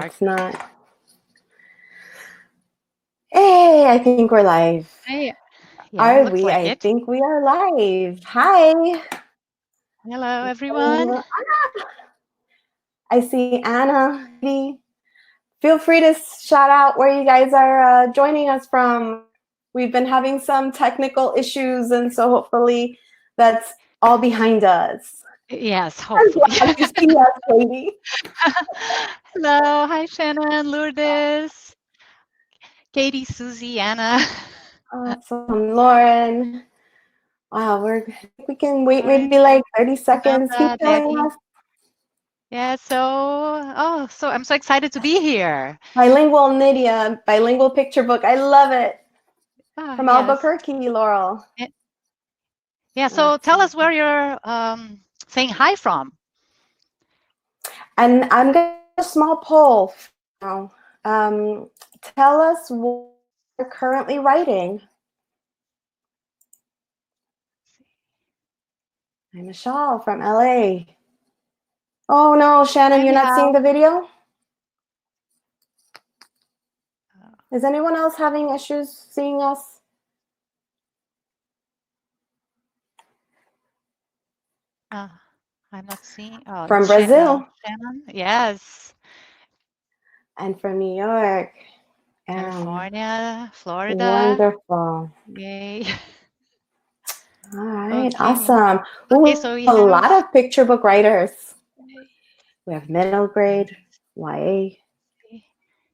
it's not. Hey, I think we're live. Hey, Are looks we? like I it. think we are live. Hi. Hello, everyone. I see Anna. Feel free to shout out where you guys are joining us from. We've been having some technical issues, and so hopefully that's all behind us. Yes, hopefully. I'm glad you see us, Katie. Hello, hi, Shannon, Lourdes, Katie, Susie, Anna. Awesome, Lauren. Wow, we can wait All right, maybe like 30 seconds. Keep Samantha, telling Debbie. us. Yeah, so I'm so excited to be here. Bilingual Nydia, bilingual picture book. I love it. From Yes. Albuquerque, Laurel. Yeah, so tell us where you're saying hi from. And I'm going to do a small poll now. Tell us what you're currently writing. I'm Michelle from LA. Oh no, Shannon, you're not seeing the video? Is anyone else having issues seeing us? I'm not seeing. Oh, From it's Brazil. Shannon. Yes. And from New York. California, Florida. Wonderful. Yay. All right, Okay. awesome. Okay, Ooh, so we a have lot of picture book writers. We have middle grade, YA.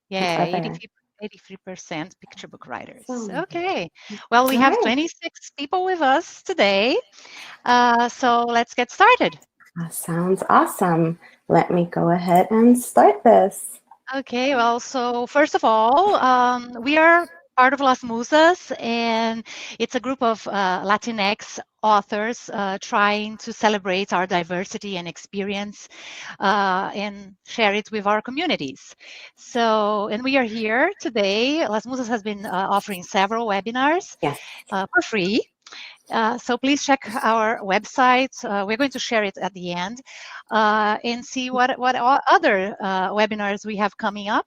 Yeah, 83% picture book writers. Okay. Well, we have 26 people with us today. So let's get started. Sounds awesome. Let me go ahead and start this. Okay, well, so first of all, we are part of Las Musas, and it's a group of Latinx authors trying to celebrate our diversity and experience and share it with our communities. So, and we are here today. Las Musas has been offering several webinars for free. So please check our website. We're going to share it at the end and see what other webinars we have coming up.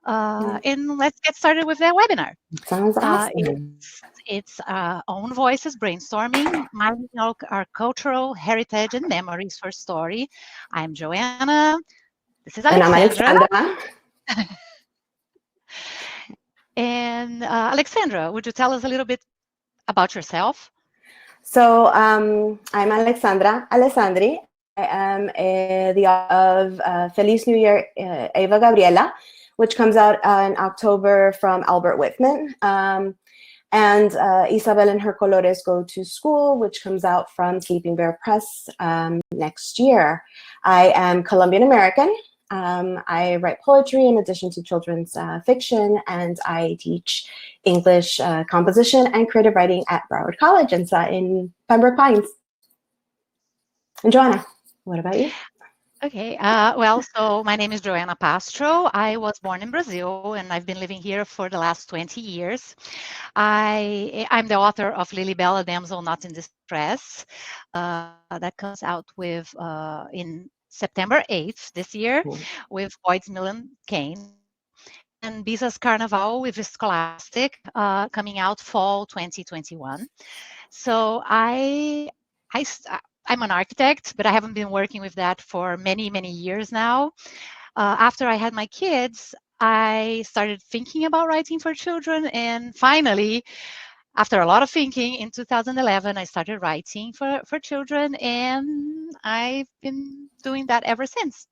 And let's get started with that webinar. Sounds awesome. It's OwnVoices Brainstorming, Mining Our Cultural Heritage and Memories for Story. I'm Joana. This is Alexandra. And I'm Alexandra. And Alexandra, would you tell us a little bit about yourself? So I'm Alexandra Alessandri. I am the author of Feliz New Year, Eva Gabriela, which comes out in October from Albert Whitman. And Isabel and Her Colores Go to School, which comes out from Sleeping Bear Press next year. I am Colombian American. I write poetry in addition to children's fiction, and I teach English composition and creative writing at Broward College in Pembroke Pines. And Joana, what about you? Okay, well, so my name is Joana Pastro. I was born in Brazil, and I've been living here for the last 20 years. I'm the author of Lily Bella, Damsel Not in Distress. That comes out with in September 8th this year with Boyd's Mill Kane. And Bisa's Carnaval with Scholastic coming out fall 2021. So I'm an architect, but I haven't been working with that for many, many years now. After I had my kids, I started thinking about writing for children. And finally, after a lot of thinking, in 2011, I started writing for children. And I've been doing that ever since.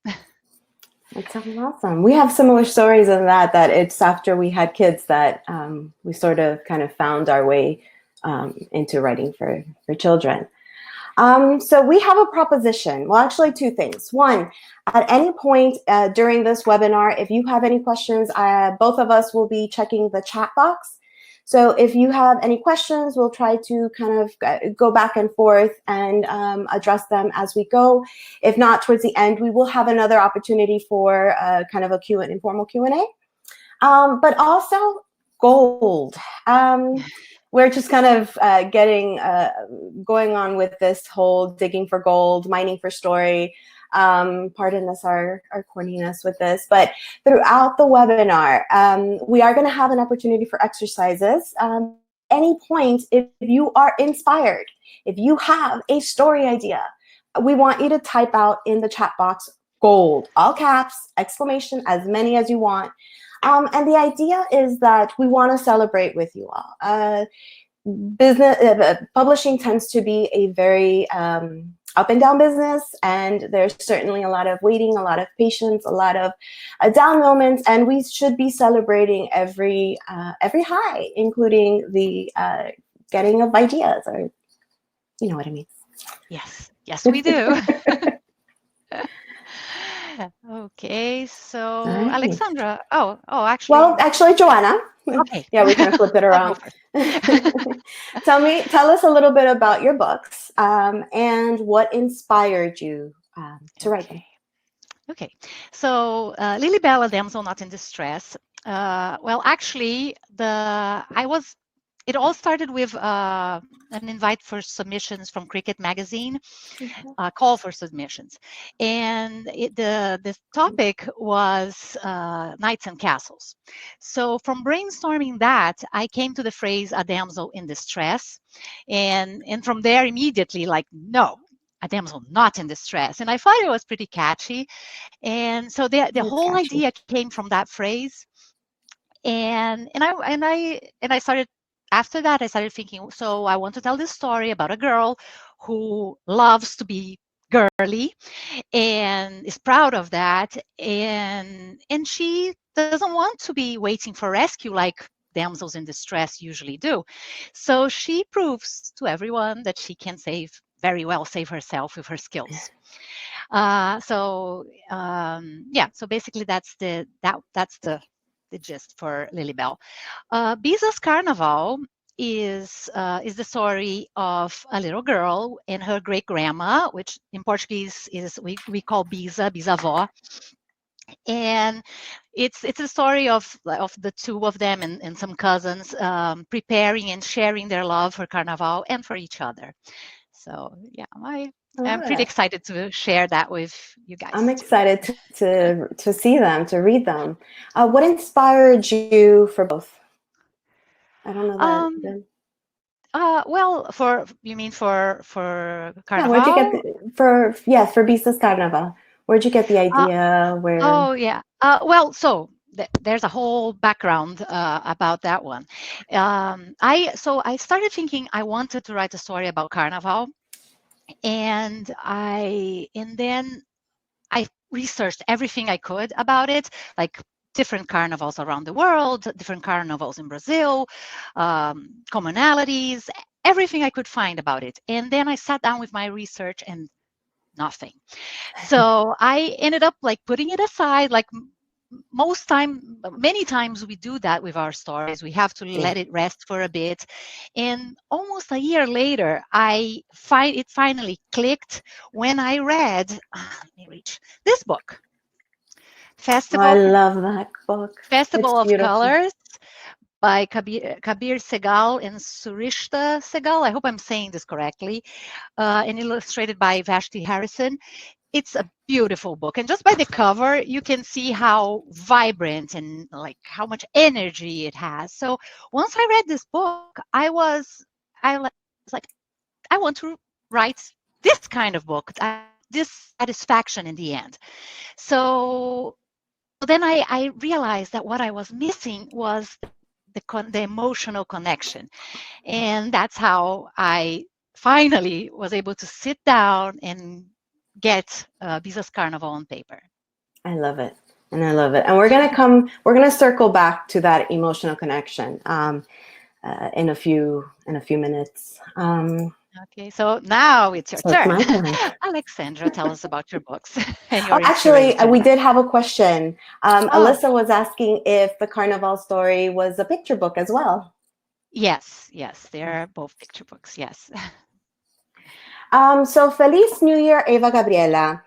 That sounds awesome. We have similar stories in that it's after we had kids that we sort of kind of found our way into writing for children. So we have a proposition. Well, actually, two things. One, at any point during this webinar, if you have any questions, both of us will be checking the chat box. So if you have any questions, we'll try to kind of go back and forth and address them as we go. If not, towards the end, we will have another opportunity for kind of an informal Q&A. But also gold. We're just kind of going on with this whole digging for gold, mining for story. Pardon us our corniness with this, but throughout the webinar, we are going to have an opportunity for exercises. Any point, if you are inspired, if you have a story idea, we want you to type out in the chat box gold, all caps, exclamation, as many as you want. And the idea is that we want to celebrate with you all. Publishing tends to be a very up and down business, and there's certainly a lot of waiting, a lot of patience, a lot of down moments, and we should be celebrating every high, including the getting of ideas, or you know what I mean. Yes, we do. Okay, so Right. Alexandra. Actually. Well, actually, Joana. Okay. Yeah, we kind of flipped it around. Tell us a little bit about your books and what inspired you to write them. Okay, so Lily Bell, A Damsel Not in Distress. Well, actually, it all started with an invite for submissions from Cricket Magazine, call for submissions. And the topic was knights and castles. So from brainstorming that, I came to the phrase, a damsel in distress. And from there, immediately, like, no, a damsel not in distress. And I thought it was pretty catchy. And so the whole idea came from that phrase. And I started, after that, I started thinking, so I want to tell this story about a girl who loves to be girly and is proud of that. And she doesn't want to be waiting for rescue like damsels in distress usually do. So she proves to everyone that she can very well save herself with her skills. So basically that's the gist for Lily Bell. Bisa's Carnival is the story of a little girl and her great grandma, which in Portuguese is we call bisavó. And it's a story of the two of them and some cousins preparing and sharing their love for Carnival and for each other. So yeah, I'm pretty excited to share that with you guys. I'm excited to see them, to read them. What inspired you for both? I don't know that. Well, you mean for Carnival? Yeah, where'd you get for Bisa's Carnival? Where'd you get the idea? Where? Oh yeah. Well, so there's a whole background about that one. I started thinking I wanted to write a story about Carnival, and then I researched everything I could about it, like different carnivals around the world, different carnivals in Brazil, commonalities, everything I could find about it. And then I sat down with my research and nothing. So I ended up like putting it aside, like many times we do that with our stories. We have to let it rest for a bit. And almost a year later, it finally clicked when I read, let me reach this book. I love that book. Festival of Colors by Kabir Segal and Surishta Segal. I hope I'm saying this correctly. And illustrated by Vashti Harrison. It's a beautiful book. And just by the cover, you can see how vibrant and like how much energy it has. So once I read this book, I was like, I want to write this kind of book, this satisfaction in the end. So then I realized that what I was missing was the emotional connection. And that's how I finally was able to sit down and get Bisa's Carnival on paper. I love it. And I love it. And we're going to circle back to that emotional connection in a few minutes. Okay, so now it's your turn. Alexandra, tell us about your books. And your actually, we did have a question. Alyssa was asking if the Carnival story was a picture book as well. Yes, they're both picture books, yes. So Feliz New Year, Eva Gabriela,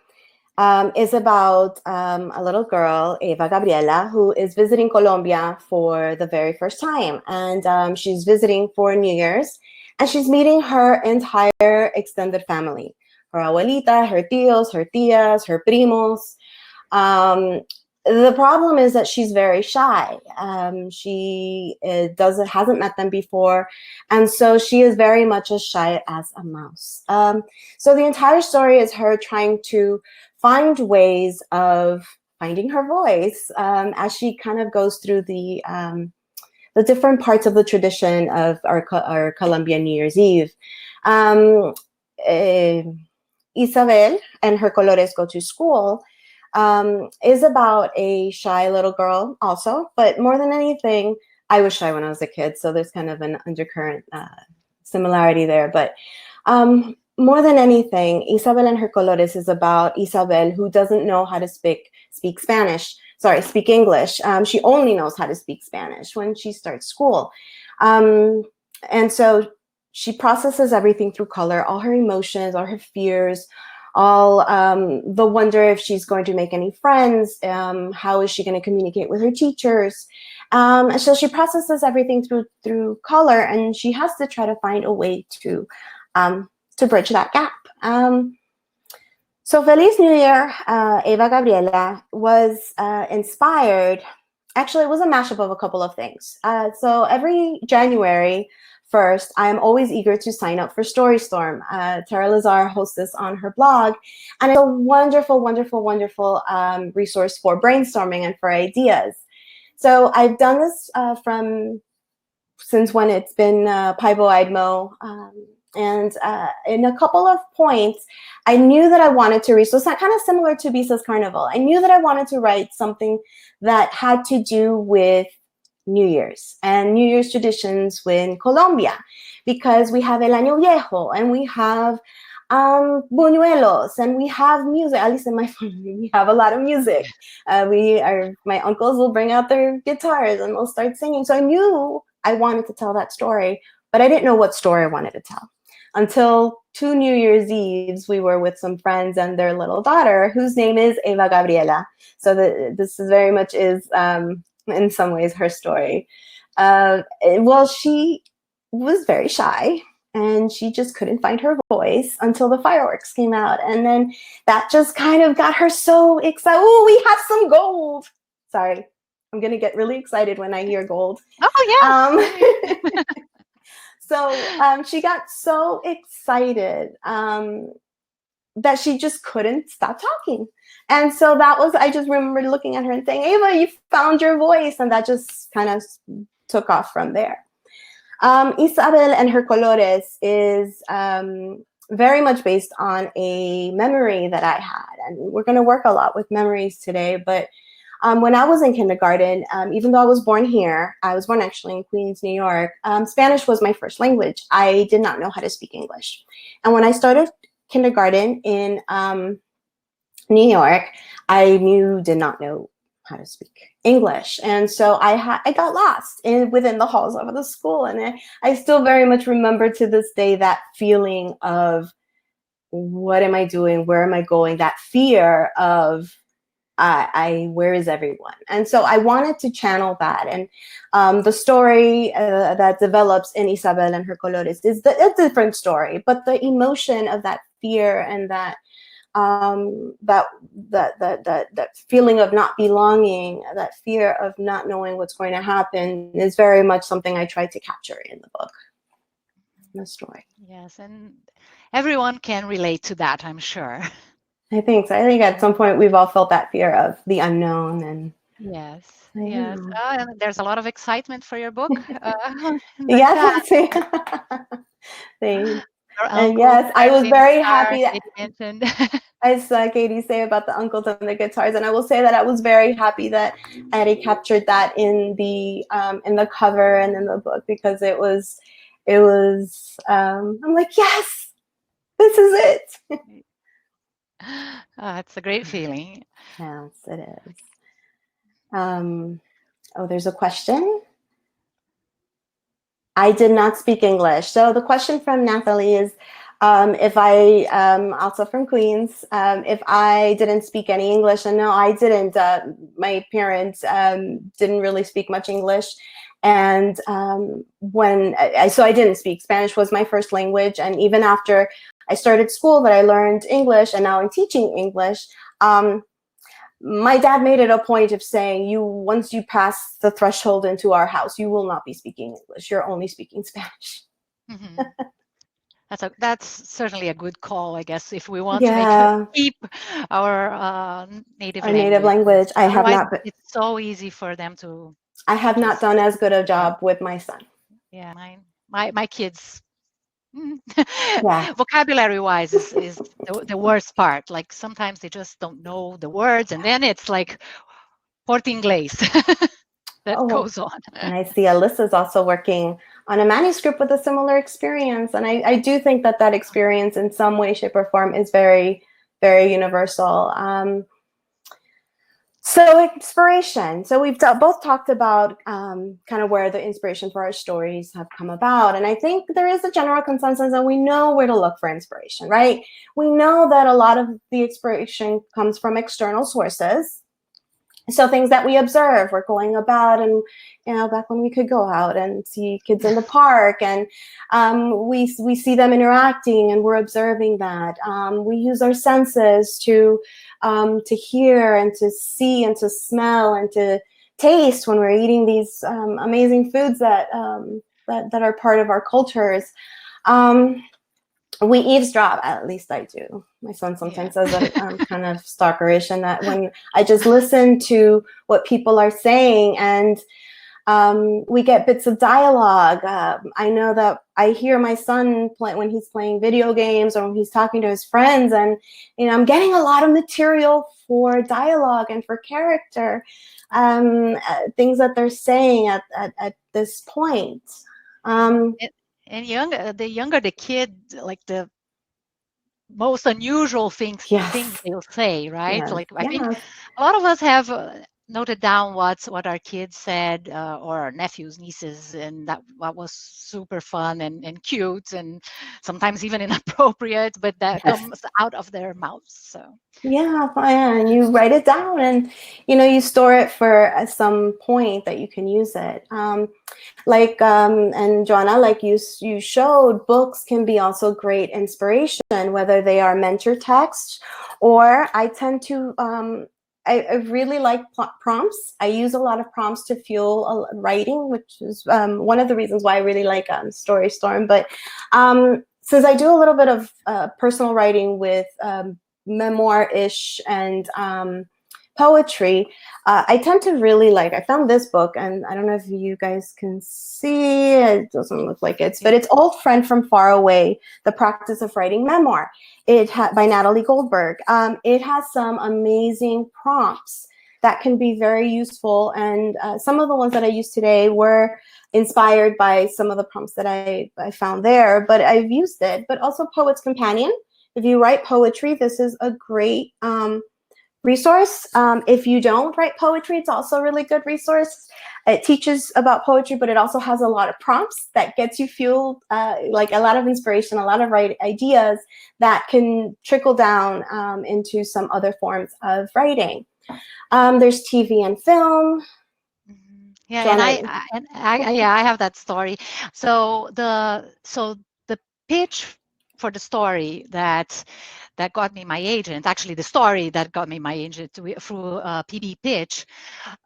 is about a little girl, Eva Gabriela, who is visiting Colombia for the very first time. And she's visiting for New Year's, and she's meeting her entire extended family. her abuelita, her tíos, her tías, her primos. The problem is that she's very shy. She hasn't met them before, and so she is very much as shy as a mouse. So the entire story is her trying to find ways of finding her voice as she kind of goes through the different parts of the tradition of our Colombian New Year's Eve. Isabel and her colores go to school. Is about a shy little girl also, but more than anything, I was shy when I was a kid, so there's kind of an undercurrent similarity there. But more than anything, Isabel and her colores is about Isabel, who doesn't know how to speak English. She only knows how to speak Spanish when she starts school. And so she processes everything through color, all her emotions, all her fears, all the wonder if she's going to make any friends, how is she going to communicate with her teachers. And so she processes everything through color, and she has to try to find a way to bridge that gap. So Feliz New Year, Eva Gabriela, was inspired. Actually, it was a mashup of a couple of things. So every January 1st, I am always eager to sign up for Storystorm. Tara Lazar hosts this on her blog, and it's a wonderful, wonderful, wonderful resource for brainstorming and for ideas. So I've done this since when it's been Paibo Aidmo, and in a couple of points, I knew that I wanted to read. So it's kind of similar to Bisa's Carnival. I knew that I wanted to write something that had to do with New Year's and New Year's traditions in Colombia, because we have El Año Viejo and we have buñuelos and we have music. At least in my family, we have a lot of music. My uncles will bring out their guitars and they'll start singing. So I knew I wanted to tell that story, but I didn't know what story I wanted to tell. Until 2 New Year's Eves, we were with some friends and their little daughter, whose name is Eva Gabriela. So this is very much in some ways her story. Well, she was very shy and she just couldn't find her voice until the fireworks came out. And then that just kind of got her so excited. Oh, we have some gold. Sorry, I'm going to get really excited when I hear gold. Oh, yeah. So she got so excited that she just couldn't stop talking. And so I just remember looking at her and saying, Ava, you found your voice. And that just kind of took off from there. Isabel and her colores is very much based on a memory that I had. And we're going to work a lot with memories today. But when I was in kindergarten, even though I was born here, I was born actually in Queens, New York, Spanish was my first language. I did not know how to speak English. And when I started kindergarten in New York, I did not know how to speak English. And so I got lost within the halls of the school. And I still very much remember to this day that feeling of, what am I doing? Where am I going? That fear of, where is everyone? And so I wanted to channel that. And the story that develops in Isabel and her colores is a different story, but the emotion of that fear and that feeling of not belonging, that fear of not knowing what's going to happen, is very much something I tried to capture in the book, in the story. Yes, and everyone can relate to that, I'm sure. I think so. I think at some point we've all felt that fear of the unknown. And yes. And there's a lot of excitement for your book. Yes. Thanks. And yes, I was very happy that I saw Katie say about the uncles and the guitars, and I will say that I was very happy that Eddie captured that in the cover and in the book, because it was I'm like, yes, this is it. It's a great feeling. Yes, it is. There's a question. I did not speak English. So the question from Natalie is, if I, also from Queens, if I didn't speak any English. And no, I didn't. My parents didn't really speak much English. And so I didn't speak. Spanish was my first language. And even after I started school, but I learned English, and now I'm teaching English. My dad made it a point of saying, once you pass the threshold into our house, you will not be speaking English. You're only speaking Spanish. Mm-hmm. That's certainly a good call, I guess, if we want to keep our native language. I have Otherwise, not. It's so easy for them to. I have not done as good a job with my son. Yeah, my kids. Yeah. Vocabulary-wise is the worst part. Like sometimes they just don't know the words, and then it's like Port Inglés that goes on. And I see Alyssa's also working on a manuscript with a similar experience. And I do think that experience in some way, shape, or form is very, very universal. So inspiration. So we've both talked about kind of where the inspiration for our stories have come about. And I think there is a general consensus that we know where to look for inspiration, right? We know that a lot of the inspiration comes from external sources. So things that we observe, we're going about, and back when we could go out and see kids in the park, and we see them interacting, and we're observing that. We use our senses to hear and to see and to smell and to taste when we're eating these amazing foods that are part of our cultures. We eavesdrop, at least I do. My son sometimes says that I'm kind of stalkerish, and that when I just listen to what people are saying, and we get bits of dialogue. I know that I hear my son play when he's playing video games or when he's talking to his friends, and I'm getting a lot of material for dialogue and for character, things that they're saying at this point. And the younger the kid, like the most unusual things they'll say, right? Yes. Like I think a lot of us have noted down what our kids said, or our nephews, nieces, and that was super fun and cute, and sometimes even inappropriate, but that comes out of their mouths. So and you write it down, and you store it for some point that you can use it. And Joana, like you showed, books can be also great inspiration, whether they are mentor texts, or I tend to I really like prompts. I use a lot of prompts to fuel writing, which is one of the reasons why I really like Storystorm. But since I do a little bit of personal writing with memoir-ish and poetry, I tend to really I found this book, and I don't know if you guys can see, it doesn't look like but it's Old Friend from Far Away, The Practice of Writing Memoir. By Natalie Goldberg. It has some amazing prompts that can be very useful, and some of the ones that I used today were inspired by some of the prompts that I found there, but I've used it. But also Poet's Companion. If you write poetry, this is a great resource. If you don't write poetry, it's also a really good resource. It teaches about poetry, but it also has a lot of prompts that gets you fueled, like a lot of inspiration, a lot of ideas that can trickle down into some other forms of writing. There's TV and film. Yeah, and I have that story. So the pitch for the story that got me my agent, actually the story that got me my agent through PB Pitch,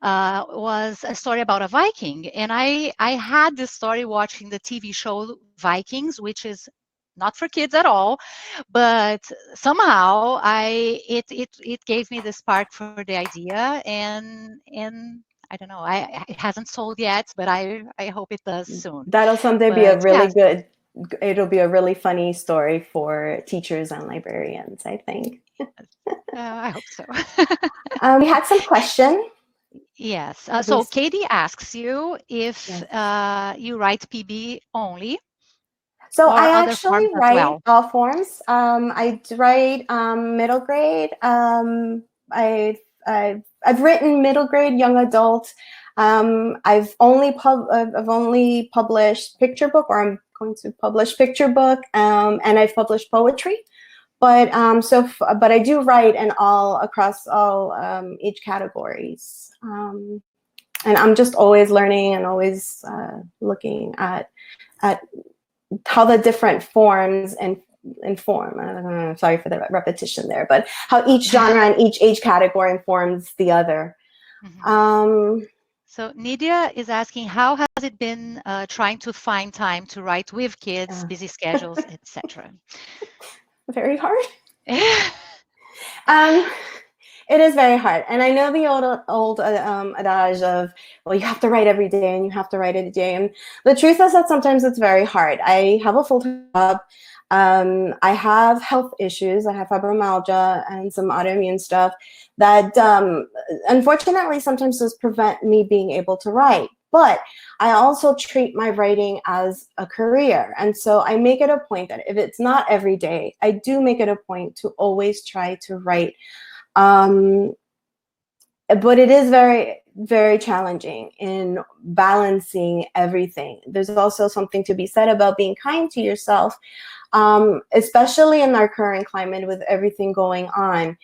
was a story about a Viking. And I had this story watching the TV show Vikings, which is not for kids at all, but somehow it gave me the spark for the idea, and I don't know, it hasn't sold yet, but I hope it does soon. That'll someday be a really good, it'll be a really funny story for teachers and librarians, I think. I hope so. We had some questions. Yes. So Katie asks you if you write PB only. So I actually write all forms. I write middle grade. I've written middle grade, young adult. I've only published picture book, or I'm going to publish picture book, and I've published poetry. But but I do write across all age categories. And I'm just always learning and always looking at how the different forms and inform. Sorry for the repetition there, but how each genre and each age category informs the other. So Nidia is asking, how has it been trying to find time to write with kids, busy schedules, etc.? Very hard. It is very hard. And I know the old adage of, well, you have to write every day and you have to write every day. And the truth is that sometimes it's very hard. I have a full-time job. I have health issues. I have fibromyalgia and some autoimmune stuff that unfortunately sometimes does prevent me being able to write. But I also treat my writing as a career. And so I make it a point that if it's not every day, I do make it a point to always try to write. But it is very, very challenging in balancing everything. There's also something to be said about being kind to yourself, especially in our current climate with everything going on.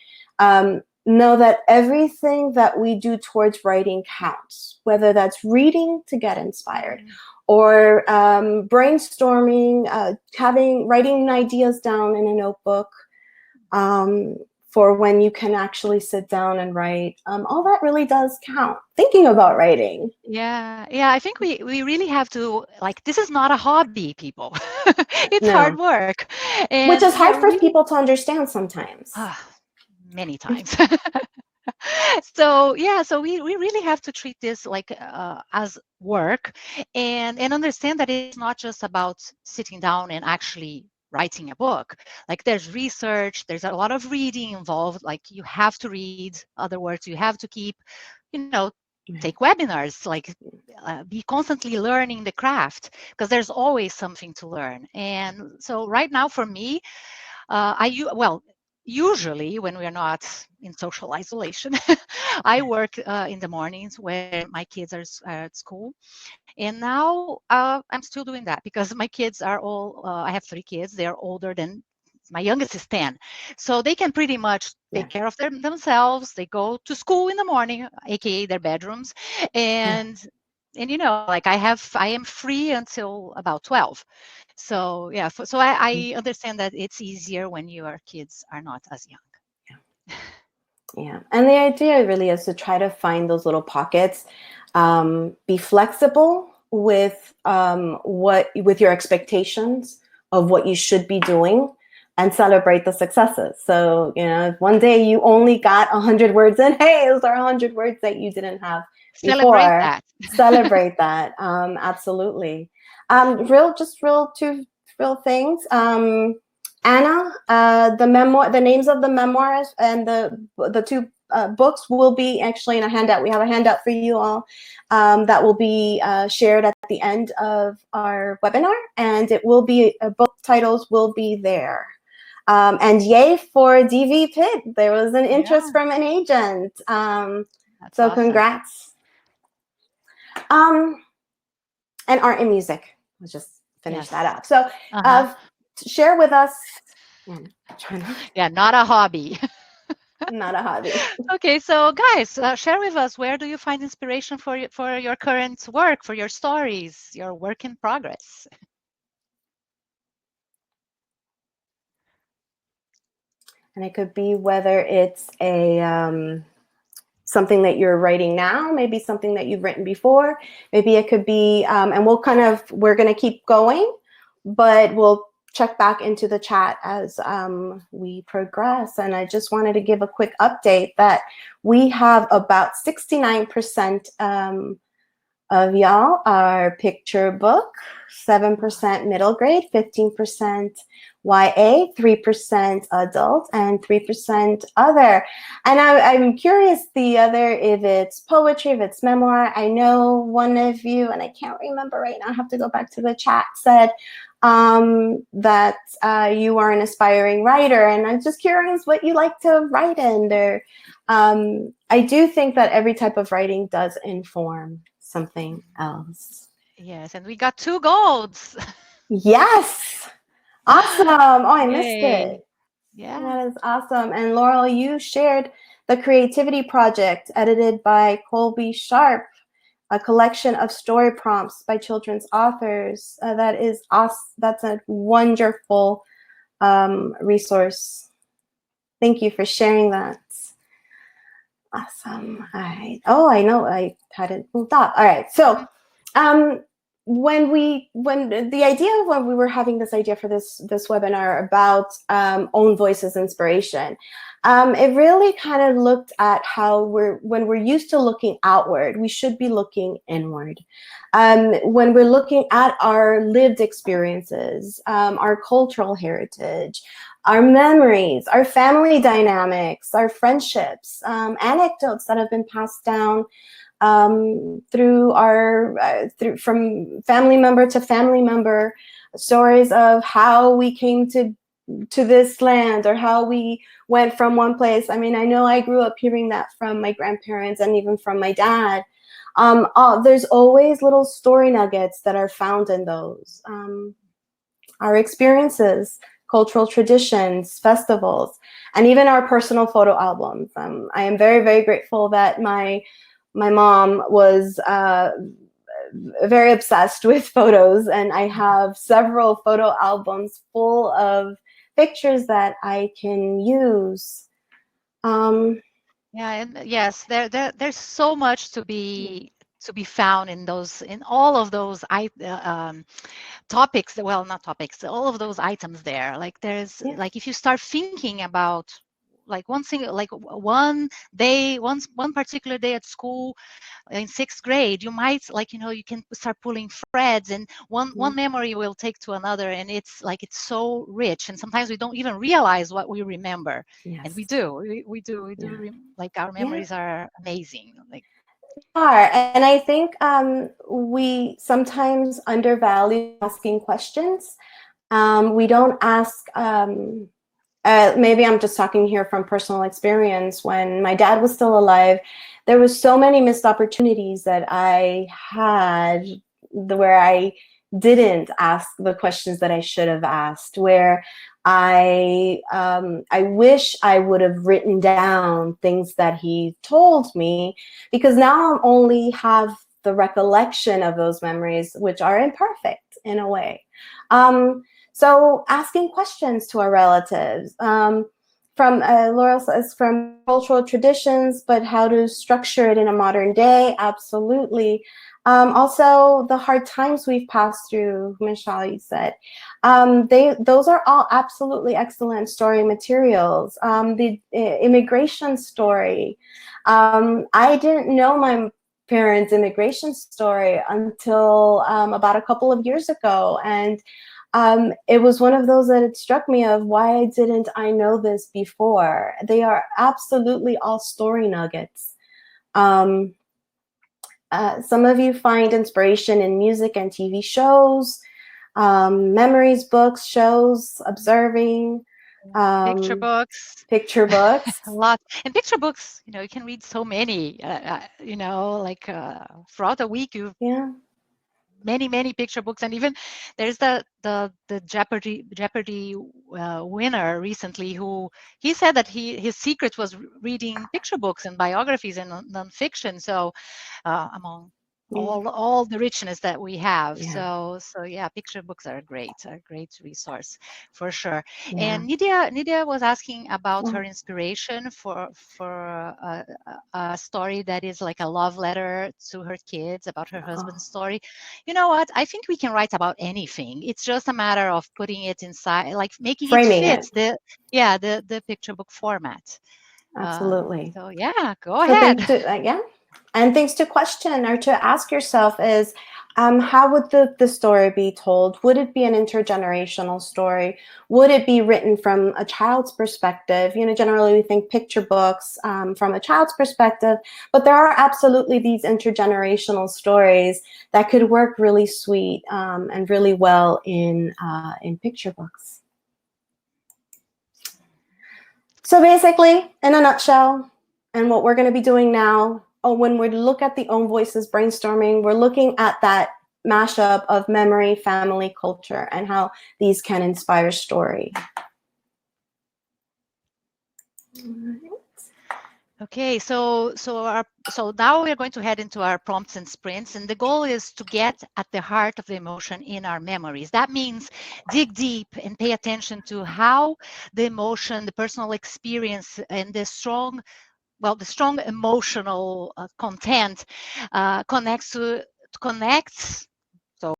Know that everything that we do towards writing counts, whether that's reading to get inspired or brainstorming, writing ideas down in a notebook, for when you can actually sit down and write. All that really does count. Thinking about writing. Yeah, I think we really have to, like, this is not a hobby, people. It's hard work. And which is hard for people to understand sometimes. Many times. So we really have to treat this like as work and understand that it's not just about sitting down and actually writing a book. Like, there's research, there's a lot of reading involved. Like, you have to read, other words, you have to keep, take webinars, like be constantly learning the craft, because there's always something to learn. And so right now for me, usually when we're not in social isolation, I work in the mornings when my kids are at school. And now I'm still doing that because my kids are all, I have 3 kids. They're older than, my youngest is 10. So they can pretty much take care of themselves. They go to school in the morning, AKA their bedrooms. And like I am free until about 12. So so I understand that it's easier when your kids are not as young. Yeah, and the idea really is to try to find those little pockets, be flexible with with your expectations of what you should be doing, and celebrate the successes. So, if one day you only got 100 words in, hey, those are 100 words that you didn't have before. Celebrate that. Celebrate that. Absolutely. Two real things. Anna, the names of the memoirs and the 2 books will be actually in a handout. We have a handout for you all that will be shared at the end of our webinar, and it will be, book titles will be there. And yay for DV Pit. There was an interest from an agent. So awesome. Congrats. And art and music. Let's just finish that up. So share with us. Not a hobby. Not a hobby. Okay, so guys, share with us, where do you find inspiration for your current work, for your stories, your work in progress? And it could be whether it's a something that you're writing now, maybe something that you've written before. Maybe it could be, and we're going to keep going, but we'll check back into the chat as we progress. And I just wanted to give a quick update that we have about 69% of y'all are picture book, 7% middle grade, 15% YA, 3% adult, and 3% other. And I'm curious the other, if it's poetry, if it's memoir. I know one of you, and I can't remember right now, I have to go back to the chat, said that you are an aspiring writer. And I'm just curious what you like to write in. I do think that every type of writing does inform something else. Yes, and we got 2 golds. Yes. Awesome. Oh, I missed it. Yeah. That is awesome. And Laurel, you shared the Creativity Project, edited by Colby Sharp, a collection of story prompts by children's authors. That is awesome. That's a wonderful resource. Thank you for sharing that. Awesome. All right. Oh, I know I hadn't moved up. All right. So when the idea of when we were having this idea for this webinar about own voices inspiration, it really kind of looked at how when we're used to looking outward, we should be looking inward. When we're looking at our lived experiences, our cultural heritage, our memories, our family dynamics, our friendships, anecdotes that have been passed down through from family member to family member, stories of how we came to this land or how we went from one place. I mean, I know I grew up hearing that from my grandparents and even from my dad. There's always little story nuggets that are found in those. Our experiences, cultural traditions, festivals, and even our personal photo albums. I am very, very grateful that my mom was very obsessed with photos, and I have several photo albums full of pictures that I can use. Yeah, and yes, there's so much to be found in all of those topics. Well, not topics, all of those items there. Like there's like if you start thinking about like one particular day at school in 6th grade, you might you can start pulling threads, and one memory will take to another, and it's so rich, and sometimes we don't even realize what we remember. And we do. Like our memories are amazing. And I think we sometimes undervalue asking questions. We don't ask. Maybe I'm just talking here from personal experience. When my dad was still alive, there was so many missed opportunities that I had where I didn't ask the questions that I should have asked, where I wish I would have written down things that he told me, because now I only have the recollection of those memories, which are imperfect in a way. So asking questions to our relatives, from Laurel says, from cultural traditions, but how to structure it in a modern day, absolutely. Also, the hard times we've passed through, Michelle, you said, those are all absolutely excellent story materials. The immigration story, I didn't know my parents' immigration story until about a couple of years ago, and it was one of those that it struck me of, why didn't I know this before? They are absolutely all story nuggets. Some of you find inspiration in music and TV shows, memories, books, shows, observing. Picture books. Picture books. A lot. And picture books, you can read so many, throughout the week, many picture books. And even there's the Jeopardy winner recently, who he said that his secret was reading picture books and biographies and nonfiction. So among all the richness that we have. So yeah, picture books are a great resource for sure. And Nidia was asking about her inspiration for a story that is like a love letter to her kids about her husband's story. You know what? I think we can write about anything. It's just a matter of putting it inside, like making Framing it fit the picture book format. Absolutely. So yeah, go ahead. And things to question or to ask yourself is, how would the story be told? Would it be an intergenerational story? Would it be written from a child's perspective? Generally we think picture books from a child's perspective, but there are absolutely these intergenerational stories that could work really sweet and really well in picture books. So basically, in a nutshell, and what we're going to be doing now, when we look at the Own Voices brainstorming, we're looking at that mashup of memory, family, culture, and how these can inspire story. Okay, so now we're going to head into our prompts and sprints, and the goal is to get at the heart of the emotion in our memories. That means dig deep and pay attention to how the emotion, the personal experience, and the strong emotional content connects. So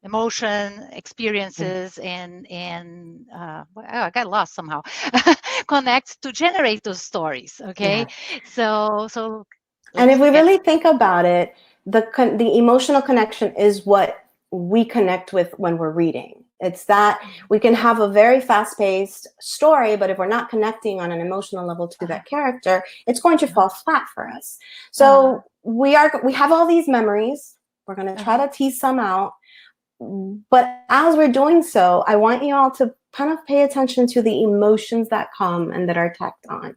emotion, experiences, and I got lost somehow. Connect to generate those stories. Okay, Yeah. so And if let's we get. really think about it, the emotional connection is what we connect with when we're reading. It's that we can have a very fast-paced story, but if we're not connecting on an emotional level to that character, it's going to fall flat for us. So we have all these memories. We're going to try to tease some out. But as we're doing so, I want you all to kind of pay attention to the emotions that come and that are tacked on.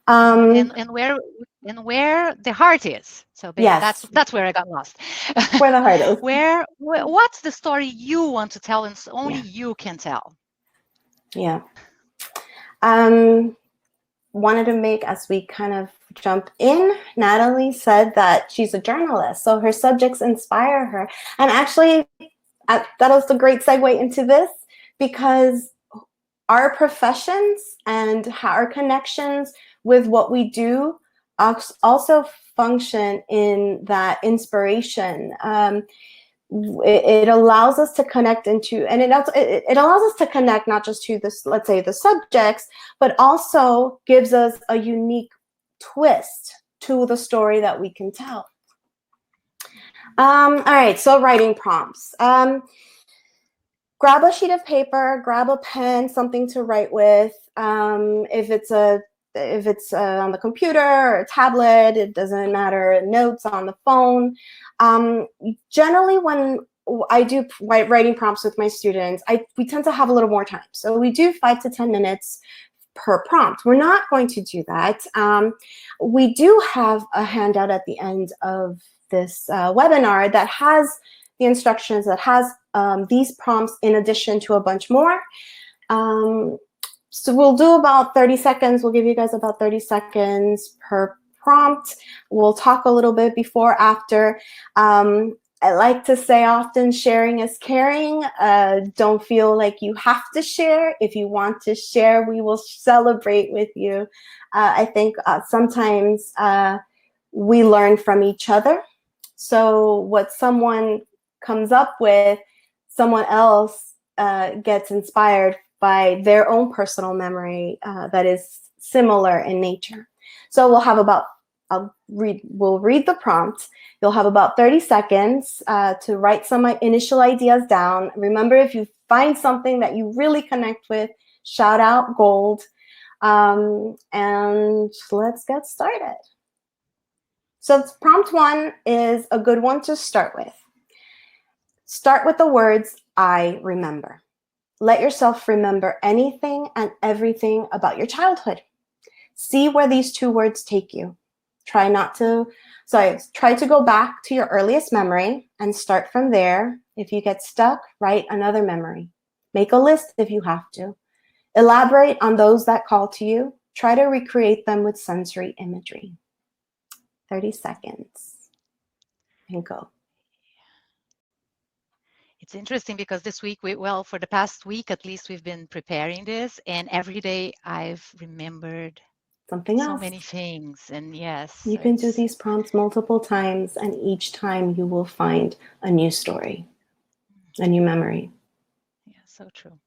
And where the heart is. So Yes, that's where I got lost. where the heart is. What's the story you want to tell and only you can tell? Yeah. Wanted to make, as we kind of jump in, Natalie said that she's a journalist, so her subjects inspire her. And actually, that was a great segue into this, because our professions and our connections with what we do also function in that inspiration. It allows us to connect into, and it allows us to connect not just to this, let's say, the subjects, but also gives us a unique twist to the story that we can tell. All right, so writing prompts. Grab a sheet of paper, grab a pen, something to write with. If it's on the computer or a tablet, it doesn't matter. Notes on the phone. Generally, when I do writing prompts with my students, we tend to have a little more time. So we do 5 to 10 minutes per prompt. We're not going to do that. We do have a handout at the end of this webinar that has the instructions, that has these prompts in addition to a bunch more. So we'll do about 30 seconds. We'll give you guys about 30 seconds per prompt. We'll talk a little bit before, after. I like to say often, sharing is caring. Don't feel like you have to share. If you want to share, we will celebrate with you. I think sometimes we learn from each other. So what someone comes up with, someone else gets inspired by their own personal memory that is similar in nature. So we'll have about, we'll read the prompt. You'll have about 30 seconds to write some initial ideas down. Remember, if you find something that you really connect with, shout out gold. And let's get started. So prompt 1 is a good one to start with. Start with the words, I remember. Let yourself remember anything and everything about your childhood. See where these 2 words take you. Try to go back to your earliest memory and start from there. If you get stuck, write another memory. Make a list if you have to. Elaborate on those that call to you. Try to recreate them with sensory imagery. 30 seconds. And go. It's interesting because this week, for the past week at least, we've been preparing this, and every day I've remembered something else. So many things, and yes. You can do these prompts multiple times, and each time you will find a new story, a new memory. Yeah, so true.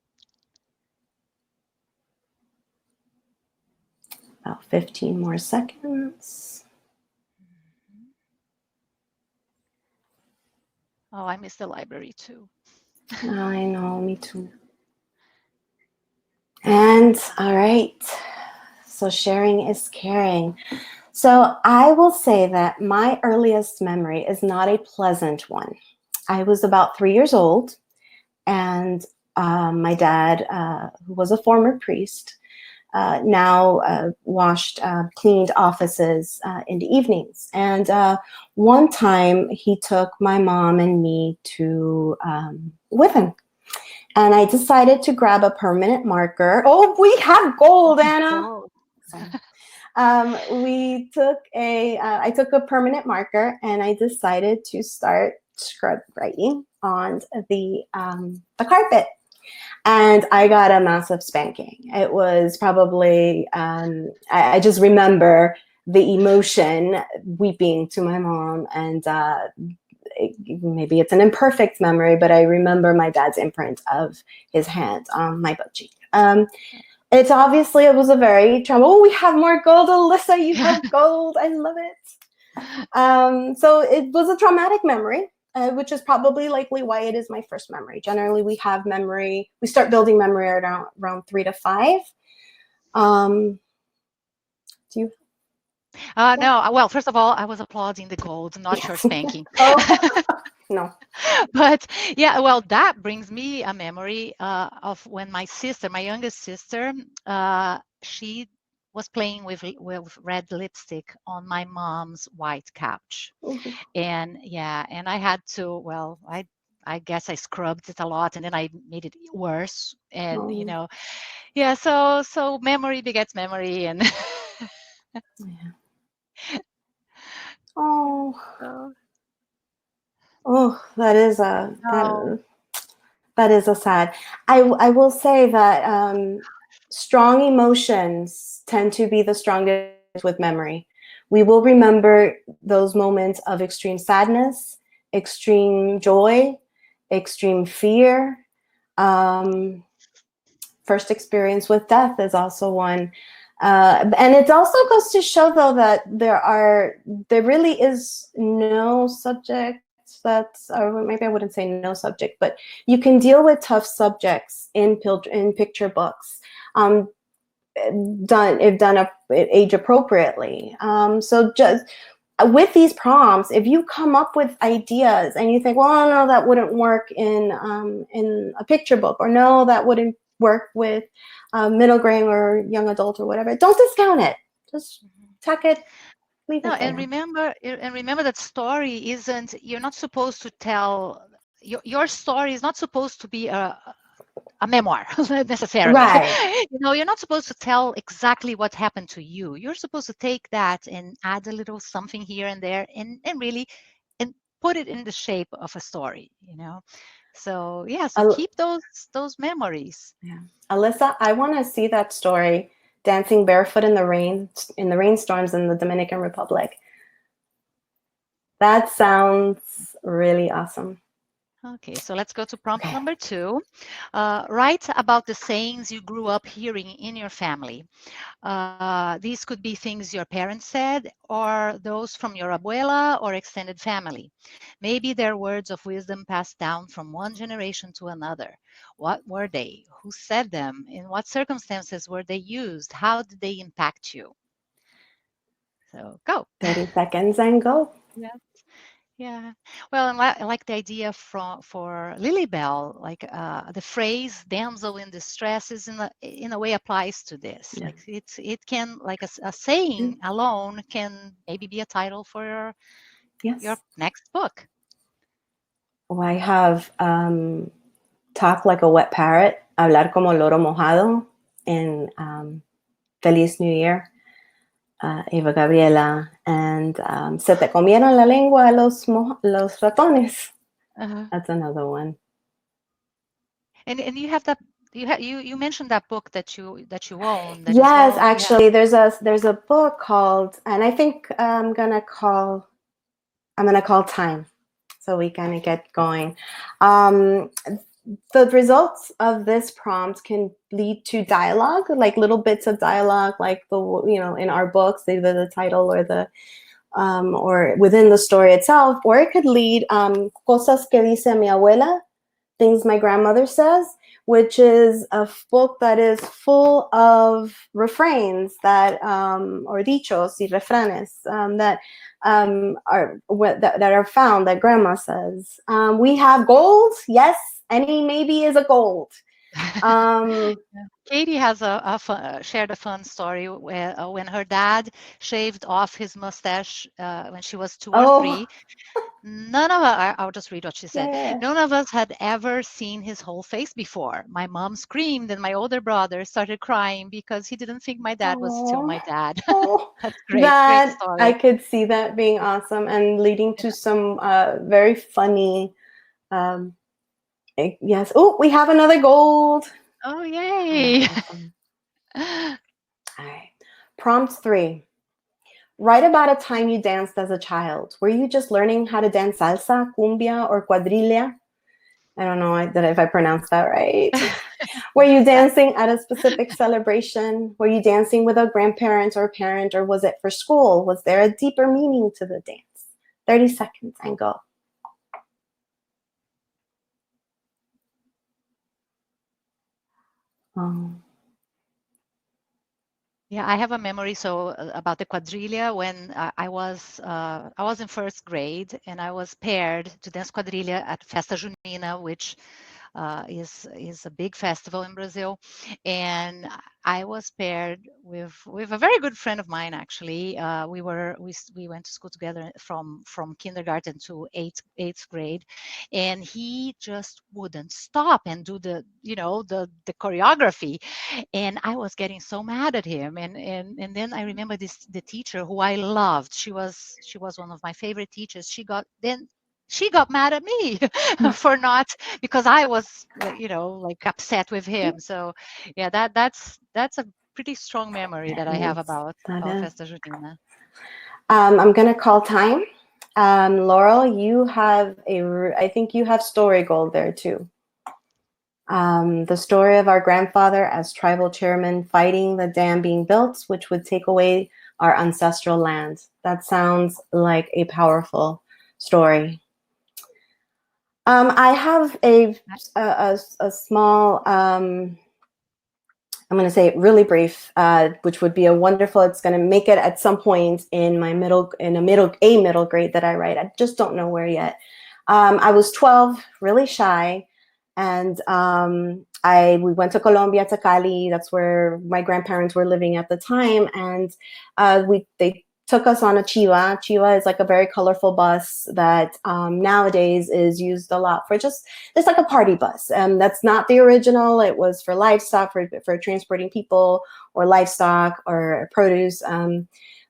About 15 more seconds. Oh, I miss the library too. I know, me too. And all right, so sharing is caring. So I will say that my earliest memory is not a pleasant one. I was about 3 years old, and my dad, who was a former priest, now cleaned offices in the evenings. And one time he took my mom and me with him. And I decided to grab a permanent marker. Oh, we have gold, Anna. I took a permanent marker and I decided to start scrub writing on the carpet. And I got a massive spanking. It was probably, I just remember the emotion, weeping to my mom, and maybe it's an imperfect memory, but I remember my dad's imprint of his hand on my butt cheek. It was a very trauma. Oh, we have more gold, Alyssa. You have gold. I love it. So it was a traumatic memory, which is probably likely why it is my first memory. Generally, we start building memory around 3 to 5. Do you? No, well, first of all, I was applauding the gold, not your spanking. Oh, no. But yeah, well, that brings me a memory of when my youngest sister, she was playing with red lipstick on my mom's white couch. Mm-hmm. And I had to, well, I guess I scrubbed it a lot and then I made it worse. And, yeah, so memory begets memory. And yeah. Oh, that is a sad. I will say that strong emotions tend to be the strongest with memory. We will remember those moments of extreme sadness, extreme joy, extreme fear. First experience with death is also one. And it also goes to show, though, that there really is no subject or maybe I wouldn't say no subject, but you can deal with tough subjects in picture books, if done age appropriately. So just with these prompts, if you come up with ideas and you think, well, no, that wouldn't work in a picture book, or no, that wouldn't work with middle grade or young adult or whatever, don't discount it. Just tuck it. And remember that story isn't, you're not supposed to tell, your story is not supposed to be a memoir necessarily. Right. You're not supposed to tell exactly what happened to you. You're supposed to take that and add a little something here and there and really and put it in the shape of a story, So yeah, so keep those memories. Yeah. Alyssa, I want to see that story, dancing barefoot in the rainstorms in the Dominican Republic. That sounds really awesome. Okay, so let's go to prompt number 2. Write about the sayings you grew up hearing in your family. These could be things your parents said, or those from your abuela or extended family. Maybe they're words of wisdom passed down from one generation to another. What were they? Who said them? In what circumstances were they used? How did they impact you? So go. 30 seconds and go. Yeah. Well, I like the idea for Lilybell, like the phrase "damsel in distress" is in a way applies to this. Yeah. Like it can, like a saying alone can maybe be a title for your next book. Oh, I have talk like a wet parrot, hablar como loro mojado, in Feliz New Year. Eva Gabriela, and Se te comieron la lengua los ratones. That's another one. And you have that. You mentioned that book that you own. Yes, actually, there's a book called, and I think I'm gonna call time, so we kind of get going. The results of this prompt can lead to dialogue, like little bits of dialogue, like in our books, either the title or the or within the story itself, or it could lead cosas que dice mi abuela, things my grandmother says, which is a book that is full of refrains that or dichos y refranes that are found that grandma says. We have gold, yes. Any maybe is a gold. Katie has shared a fun story where when her dad shaved off his mustache when she was 2 or 3, None of us, I'll just read what she said. Yeah. None of us had ever seen his whole face before. My mom screamed, and my older brother started crying because he didn't think my dad was still Oh, my dad. oh, That's great. Great that I story. could see that being awesome and leading to some very funny. Um, yes. Oh, we have another gold. Oh, All yay. right, awesome. All right. Prompt 3. Write about a time you danced as a child. Were you just learning how to dance salsa, cumbia, or cuadrilla? I don't know if I pronounced that right. Were you dancing at a specific celebration? Were you dancing with a grandparent or parent, or was it for school? Was there a deeper meaning to the dance? 30 seconds and go. Yeah, I have a memory about the quadrilla when I was in first grade and I was paired to dance quadrilla at Festa Junina, which is a big festival in Brazil, and I was paired with a very good friend of mine. Actually, we went to school together from kindergarten to eighth grade, and he just wouldn't stop and do the choreography, and I was getting so mad at him. And then I remember the teacher who I loved. She was one of my favorite teachers. She got mad at me for not, because I was like upset with him. So yeah, that's a pretty strong memory that I have about Festa Junina. I'm gonna call time. Laurel, I think you have story gold there too. The story of our grandfather as tribal chairman fighting the dam being built, which would take away our ancestral land. That sounds like a powerful story. I have a small, I'm going to say really brief, which would be it's going to make it at some point in a middle grade that I write. I just don't know where yet. I was 12, really shy. And we went to Colombia, to Cali. That's where my grandparents were living at the time. And they took us on a chiva. Chiva is like a very colorful bus that nowadays is used a lot for it's like a party bus. That's not the original. It was for livestock, for transporting people or livestock or produce.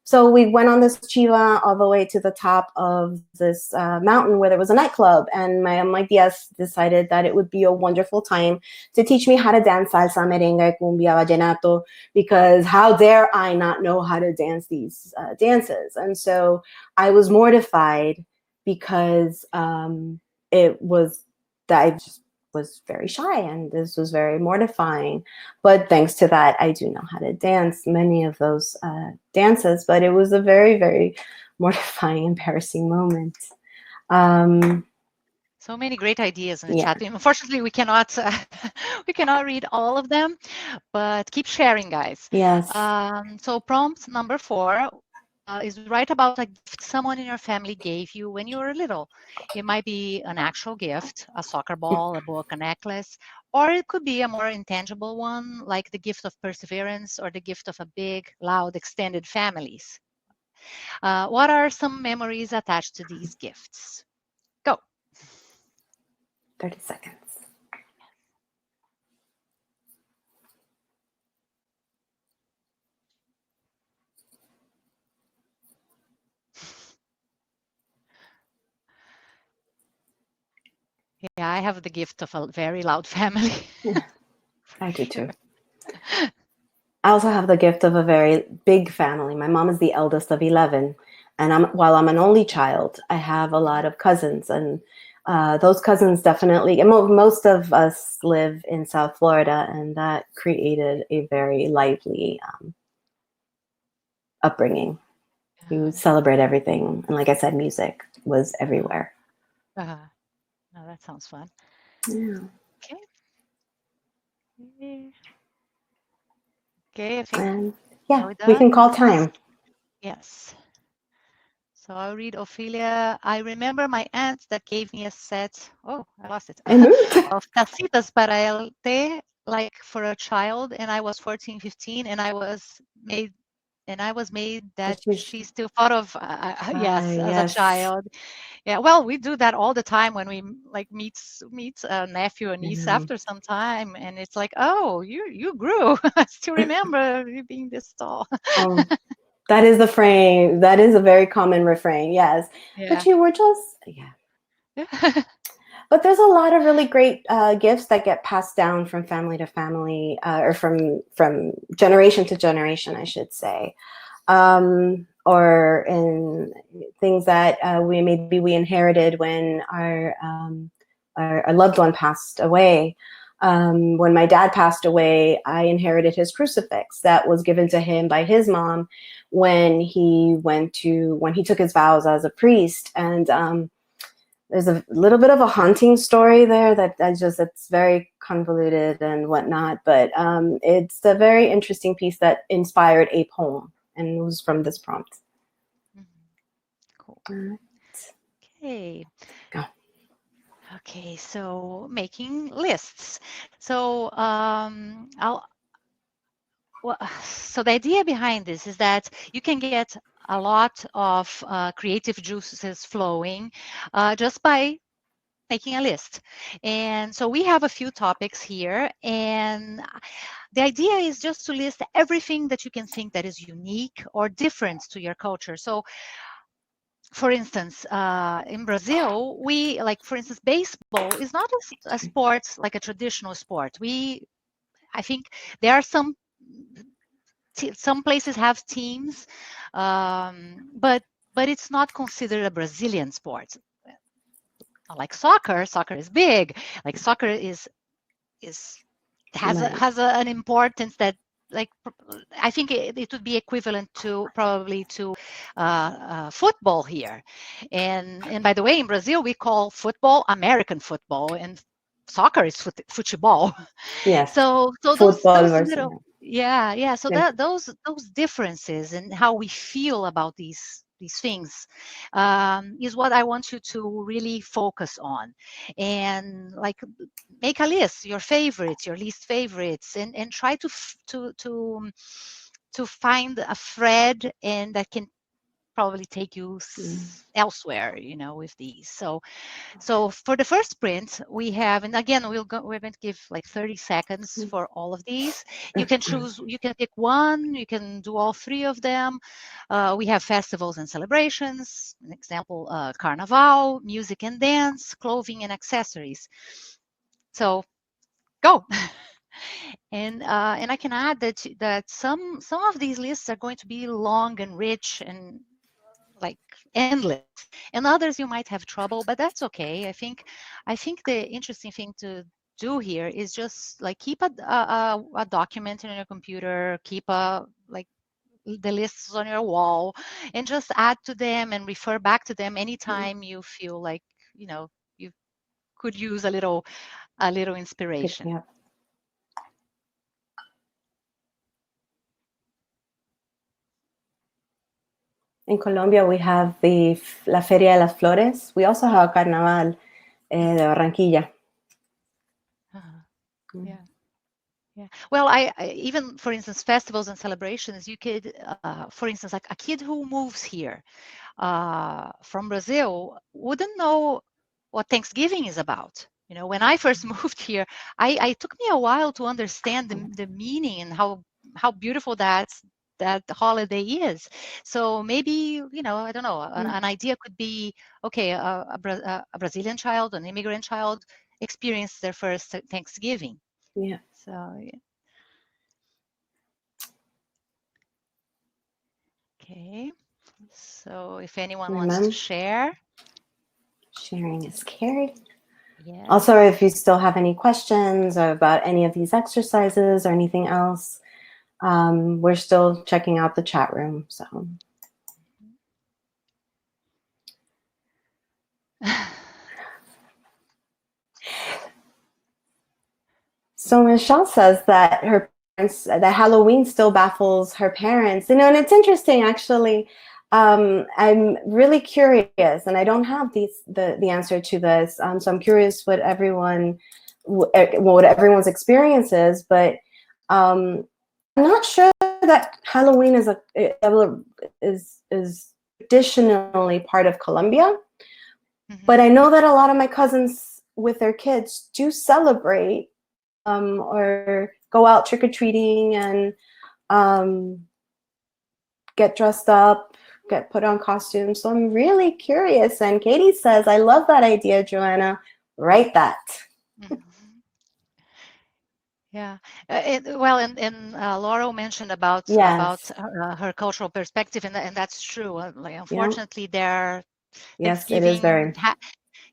So we went on this chiva all the way to the top of this mountain where there was a nightclub, and my tias decided that it would be a wonderful time to teach me how to dance salsa, merengue, cumbia, vallenato, because how dare I not know how to dance these dances? And so I was mortified because it was that I just was very shy, and this was very mortifying. But thanks to that, I do know how to dance many of those dances, but it was a very, very mortifying, embarrassing moment. So many great ideas in the chat. Unfortunately, we cannot read all of them, but keep sharing, guys. Yes. So prompt number 4 is write about a gift someone in your family gave you when you were little. It might be an actual gift, a soccer ball, a book, a necklace, or it could be a more intangible one, like the gift of perseverance or the gift of a big, loud, extended families. What are some memories attached to these gifts? Go. 30 seconds. Yeah, I have the gift of a very loud family. I do too. I also have the gift of a very big family. My mom is the eldest of 11. And while I'm an only child, I have a lot of cousins. And those cousins definitely, most of us live in South Florida, and that created a very lively upbringing. You celebrate everything. And like I said, music was everywhere. No, that sounds fun. Yeah. Okay, I think. And yeah, we can call time. Yes. So I'll read Ophelia. I remember my aunt that gave me a set. Oh, I lost it. Of tacitas para el té, like for a child, and I was 14, 15, and I was made I was made that She's, she still thought of yes, as a yes. child. Yeah, well, we do that all the time when we like meet a nephew or niece after some time, and it's like, oh, you grew. I still remember you being this tall. Oh, that is the frame. That is a very common refrain. Yes, Yeah. but you were just But there's a lot of really great gifts that get passed down from family to family, or from generation to generation, I should say, or in things that we inherited when our loved one passed away. When my dad passed away, I inherited his crucifix that was given to him by his mom when he took his vows as a priest. And there's a little bit of a haunting story there it's very convoluted and whatnot, but it's a very interesting piece that inspired a poem, and it was from this prompt. Cool. Right. Okay. Go. Okay, so making lists. So so the idea behind this is that you can get a lot of creative juices flowing just by making a list. And so we have a few topics here, and the idea is just to list everything that you can think that is unique or different to your culture. So for instance, in Brazil, for instance, baseball is not a sport like a traditional sport. I think there are some places have teams, but it's not considered a Brazilian sport. Like soccer is big. Like soccer has an importance that, like, I think it would be equivalent to probably to football here. And by the way, in Brazil we call football American football, and soccer is futebol. Yes. So those little so that those differences and how we feel about these things is what I want you to really focus on, and like make a list, your favorites, your least favorites, and try to find a thread and that can probably take you elsewhere, with these. So for the first sprint, we have, and again, we're going to give like 30 seconds for all of these. You can pick one, you can do all three of them. We have festivals and celebrations, an example, Carnival, music and dance, clothing and accessories. So go. And I can add that some of these lists are going to be long and rich and like endless, and others you might have trouble, but that's okay. I think the interesting thing to do here is just like keep a document in your computer, keep like the lists on your wall, and just add to them and refer back to them anytime you feel like you could use a little inspiration. Yeah. In Colombia, we have la Feria de las Flores. We also have Carnaval de Barranquilla. Yeah. Well, I even, for instance, festivals and celebrations, you could, for instance, like a kid who moves here from Brazil wouldn't know what Thanksgiving is about. When I first moved here, I took me a while to understand the meaning and how beautiful that holiday is. So maybe, I don't know, an idea could be, okay, a Brazilian child, an immigrant child experienced their first Thanksgiving. Yeah. So, yeah. Okay. So if anyone wants to share. Sharing is carried. Yeah. Also, if you still have any questions about any of these exercises or anything else, we're still checking out the chat room. So Michelle says that her parents, that Halloween still baffles her parents. And it's interesting, actually. I'm really curious, and I don't have the answer to this. So I'm curious what everyone's experience is, but I'm not sure that Halloween is traditionally part of Colombia, but I know that a lot of my cousins with their kids do celebrate or go out trick-or-treating and get dressed up, get put on costumes. So I'm really curious. And Katie says, I love that idea, Joanna. Write that. Yeah. Well, and Laurel mentioned about Yes. her cultural perspective, and that's true. Like, unfortunately, Yes, Thanksgiving, it is very.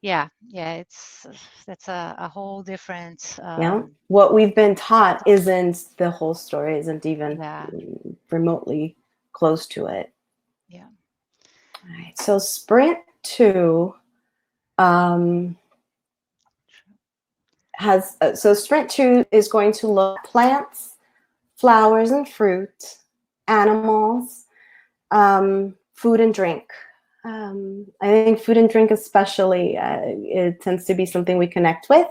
Yeah, that's a whole different. What we've been taught isn't the whole story, isn't even remotely close to it. Yeah. All right. So sprint 2 sprint 2 is going to look at plants, flowers and fruit, animals, food and drink. I think food and drink especially, it tends to be something we connect with.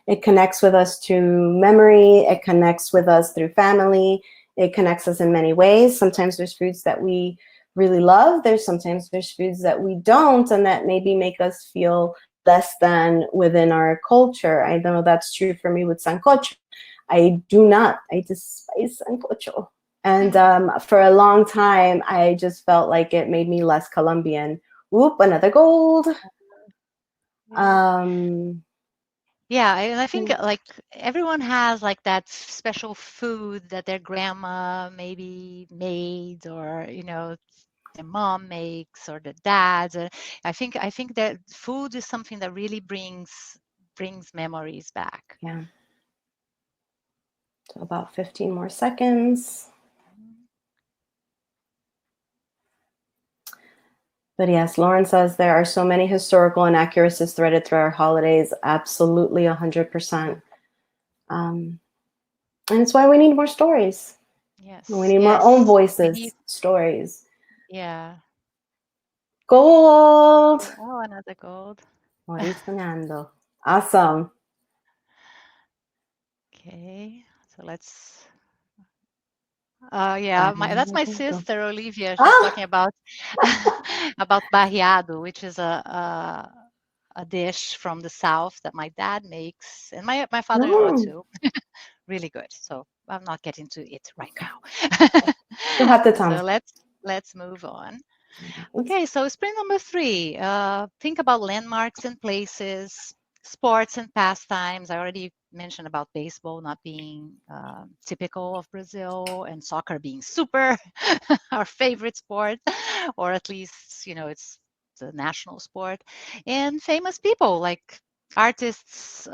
It connects with us to memory. It connects with us through family. It connects us in many ways. Sometimes there's foods that we really love. Sometimes there's foods that we don't, and that maybe make us feel less than within our culture. I know that's true for me with sancocho. I despise sancocho. And for a long time, I just felt like it made me less Colombian. Whoop, another gold. Yeah, and I think like everyone has like that special food that their grandma maybe made, or their mom makes, or the dad. I think that food is something that really brings memories back. Yeah. So about 15 more seconds. But yes, Lauren says there are so many historical inaccuracies threaded through our holidays. Absolutely, 100%. And it's why we need more stories. Yes. We need more own voices, stories. Yeah. Gold. Oh, another gold. Morir soñando. Awesome. Okay, so let's. That's my sister Olivia. She's talking about about barriado, which is a dish from the south that my dad makes, and my father-in-law too. Really good. So I'm not getting to it right now. You'll have the time. So let's move on. Okay, so sprint number 3. Think about landmarks and places, sports and pastimes. I already mentioned about baseball not being typical of Brazil, and soccer being super our favorite sport, or at least it's the national sport. And famous people like artists,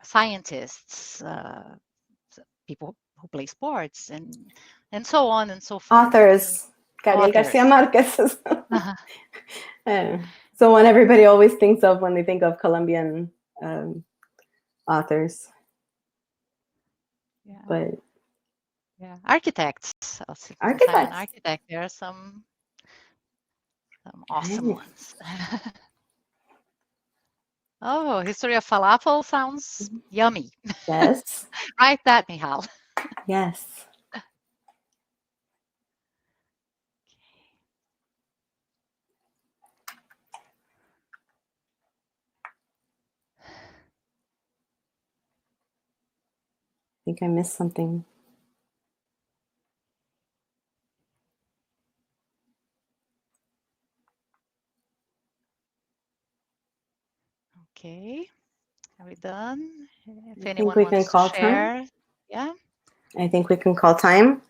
scientists, people who play sports, and so on and so forth. Authors. Gabriel Garcia Marquez. So one everybody always thinks of when they think of Colombian authors. Yeah. But architects. Architects. I'm an architect. There are some awesome ones. Oh, history of falafel sounds yummy. Yes. Write that, Michal. Yes. I think I missed something. Okay. Are we done? If I anyone think we can wants call to share. time. Yeah. I think we can call time.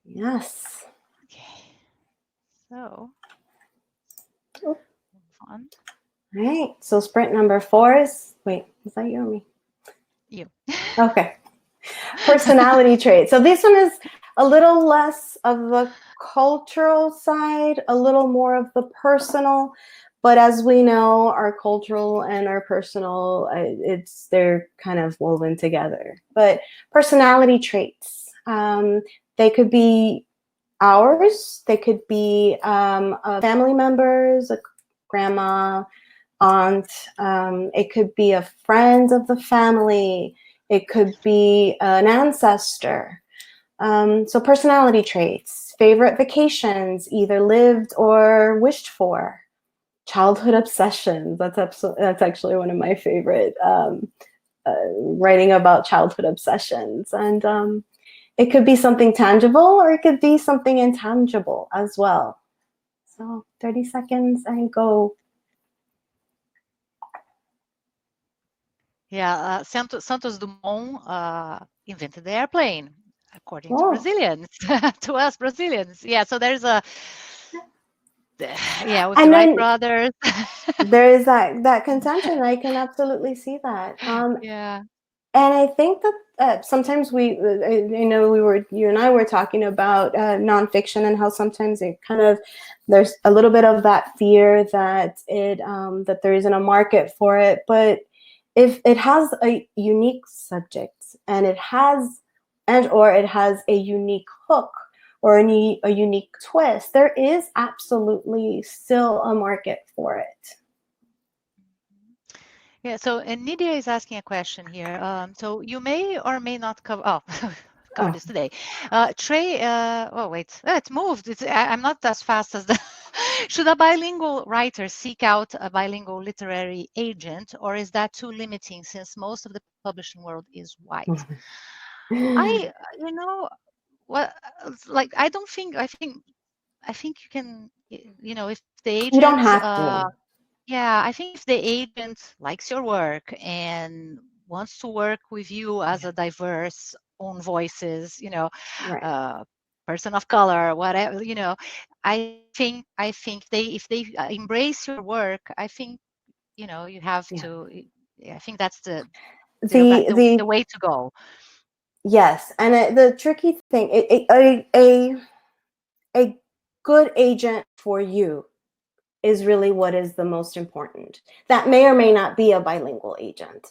Yes. Okay. So move on. All right. So sprint number 4 is, wait, is that you or me? You. Okay. Personality traits. So this one is a little less of the cultural side, a little more of the personal. But as we know, our cultural and our personal, they're kind of woven together. But personality traits, they could be ours. They could be family members, a grandma, aunt. It could be a friend of the family. It could be an ancestor. So personality traits, favorite vacations, either lived or wished for, childhood obsessions. That's actually one of my favorite, writing about childhood obsessions. And it could be something tangible or it could be something intangible as well. So 30 seconds and go. Yeah, Santos Dumont invented the airplane, according to Oh. Brazilians, to us Brazilians. Yeah, so there's with And the Wright then brothers. there is that contention. I can absolutely see that. Yeah. And I think that sometimes you and I were talking about nonfiction and how sometimes there's a little bit of that fear that that there isn't a market for it. But if it has a unique subject and it has a unique hook or a unique twist, there is absolutely still a market for it. Yeah, so and Nidia is asking a question here. So you may or may not cover this today. Trey, wait, it's moved. I'm not as fast as the. Should a bilingual writer seek out a bilingual literary agent, or is that too limiting since most of the publishing world is white? I, well, like I don't think. I think you can. If the You don't agent. have to. Yeah, I think if the agent likes your work and wants to work with you as a diverse own voices, Right. person of color, whatever, I think if they embrace your work, I think you have Yeah. to. I think that's the The way to go. Yes, and the tricky thing, a good agent for you is really what is the most important. That may or may not be a bilingual agent.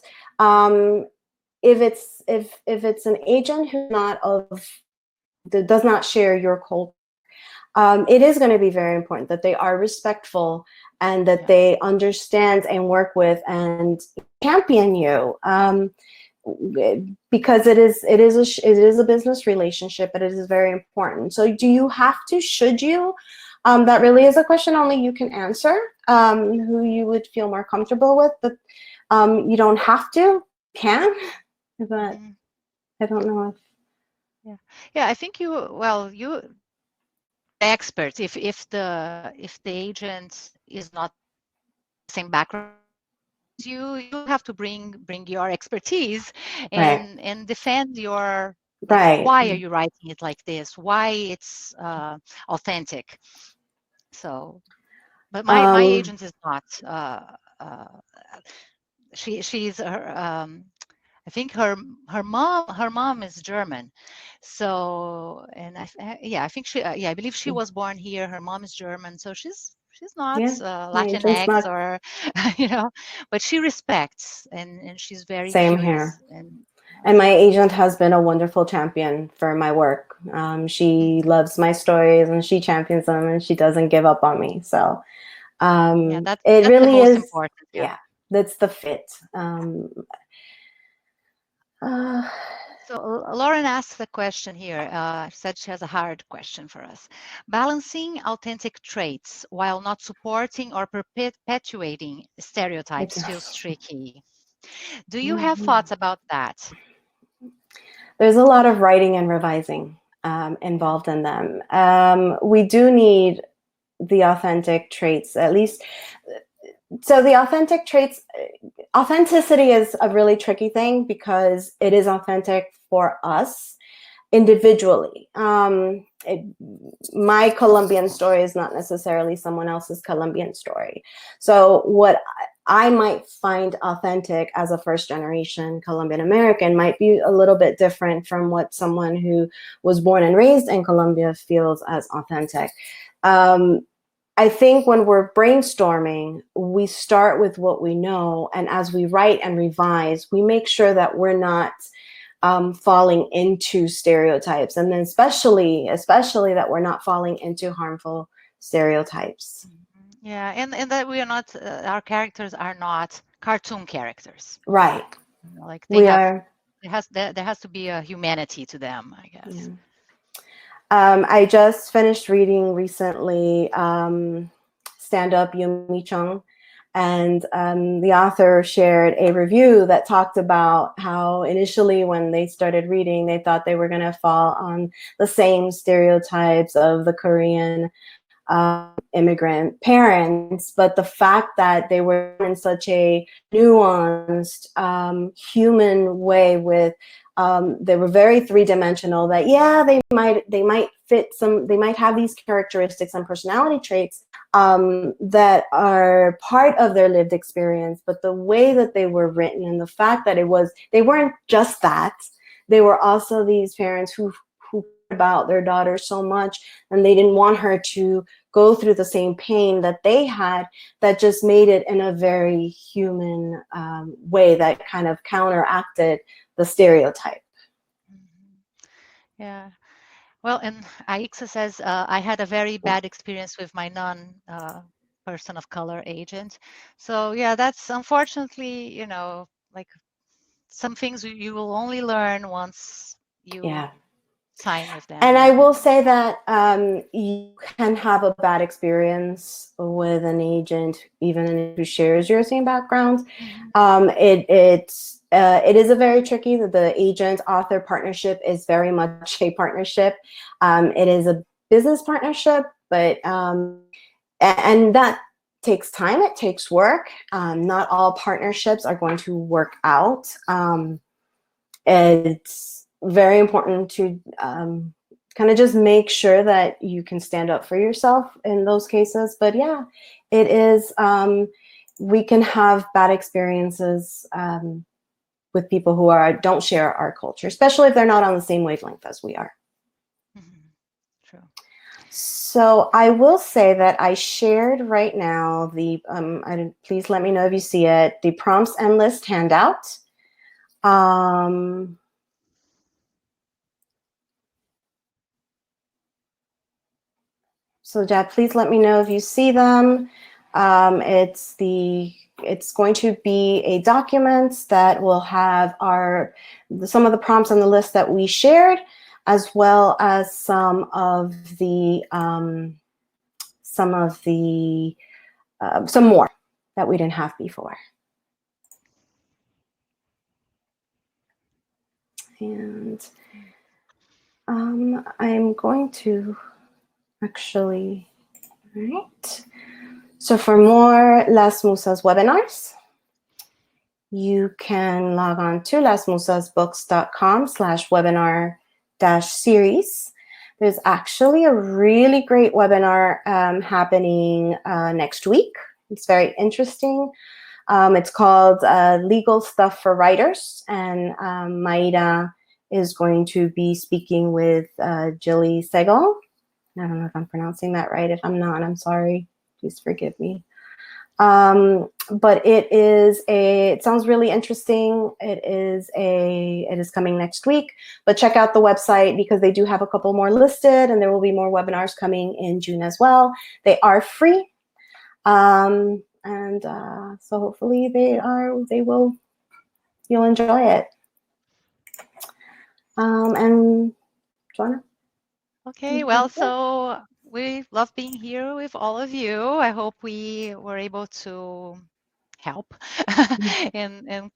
If it's an agent that does not share your culture, it is going to be very important that they are respectful and that they understand and work with and champion you. Because it is a business relationship, but it is very important. So do you have to? Should you? That really is a question only you can answer. Who you would feel more comfortable with, but you don't have to. Can, but I don't know if. Yeah. I think you expert if the agent is not the same background you have to bring your expertise and defend your why are you writing it like this, why it's authentic. So but my agent is not she's her I think her mom is German. So and I think I believe she was born here. Her mom is German, so she's not Latinx or but she respects and she's very Same curious. here. And my agent has been a wonderful champion for my work. She loves my stories and she champions them and she doesn't give up on me. So that's really the most is important. Yeah, that's the fit. So Lauren asked the question here. She said she has a hard question for us. Balancing authentic traits while not supporting or perpetuating stereotypes feels tricky. Do you have thoughts about that? There's a lot of writing and revising involved in them. We do need the authentic traits, at least. So the authentic traits, authenticity is a really tricky thing because it is authentic for us individually. My Colombian story is not necessarily someone else's Colombian story. So what I might find authentic as a first generation Colombian American might be a little bit different from what someone who was born and raised in Colombia feels as authentic. I think when we're brainstorming, we start with what we know. And as we write and revise, we make sure that we're not falling into stereotypes. And then especially that we're not falling into harmful stereotypes. Yeah, and that we are not, our characters are not cartoon characters. Right. Like there has to be a humanity to them, I guess. I just finished reading recently Stand Up Yumi Chung, and the author shared a review that talked about how initially when they started reading, they thought they were going to fall on the same stereotypes of the Korean immigrant parents, but the fact that they were in such a nuanced human way with they were very three-dimensional, that yeah, they might fit some, they might have these characteristics and personality traits that are part of their lived experience, but the way that they were written and the fact that they weren't just that, they were also these parents who about their daughter so much, and they didn't want her to go through the same pain that they had, that just made it in a very human way that kind of counteracted the stereotype. Yeah. Well, and Aixa says, I had a very bad experience with my person of color agent. So yeah, that's unfortunately, you know, like some things you will only learn once you sign with them. And I will say that you can have a bad experience with an agent, even who shares your same background. It is a very tricky. The agent-author partnership is very much a partnership. It is a business partnership, but and that takes time. It takes work. Not all partnerships are going to work out. It's very important to kind of just make sure that you can stand up for yourself in those cases. But yeah, it is, we can have bad experiences with people who don't share our culture, especially if they're not on the same wavelength as we are. True. So I will say that I shared right now the, please let me know if you see it, the prompts and list handout. So Jad, please let me know if you see them. It's going to be a document that will have some of the prompts on the list that we shared, as well as some more that we didn't have before. And I'm going to actually, all right. So for more Las Musas webinars, you can log on to lasmusasbooks.com/webinar-series. There's actually a really great webinar happening next week. It's very interesting. It's called Legal Stuff for Writers, and Maida is going to be speaking with Jilly Segal. I don't know if I'm pronouncing that right. If I'm not, I'm sorry. Please forgive me. But it sounds really interesting. It is coming next week, but check out the website because they do have a couple more listed, and there will be more webinars coming in June as well. They are free. So hopefully you'll enjoy it. And Joana? Okay, well, so we love being here with all of you. I hope we were able to help and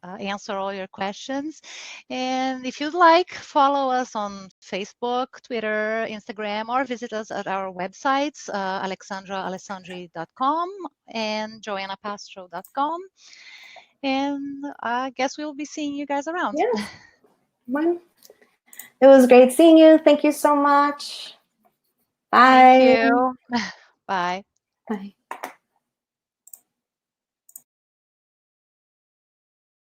answer all your questions. And if you'd like, follow us on Facebook, Twitter, Instagram, or visit us at our websites, alexandraalessandri.com and joanapastro.com. And I guess we'll be seeing you guys around. Yeah. It was great seeing you. Thank you so much. Bye. Thank you. Bye. Bye.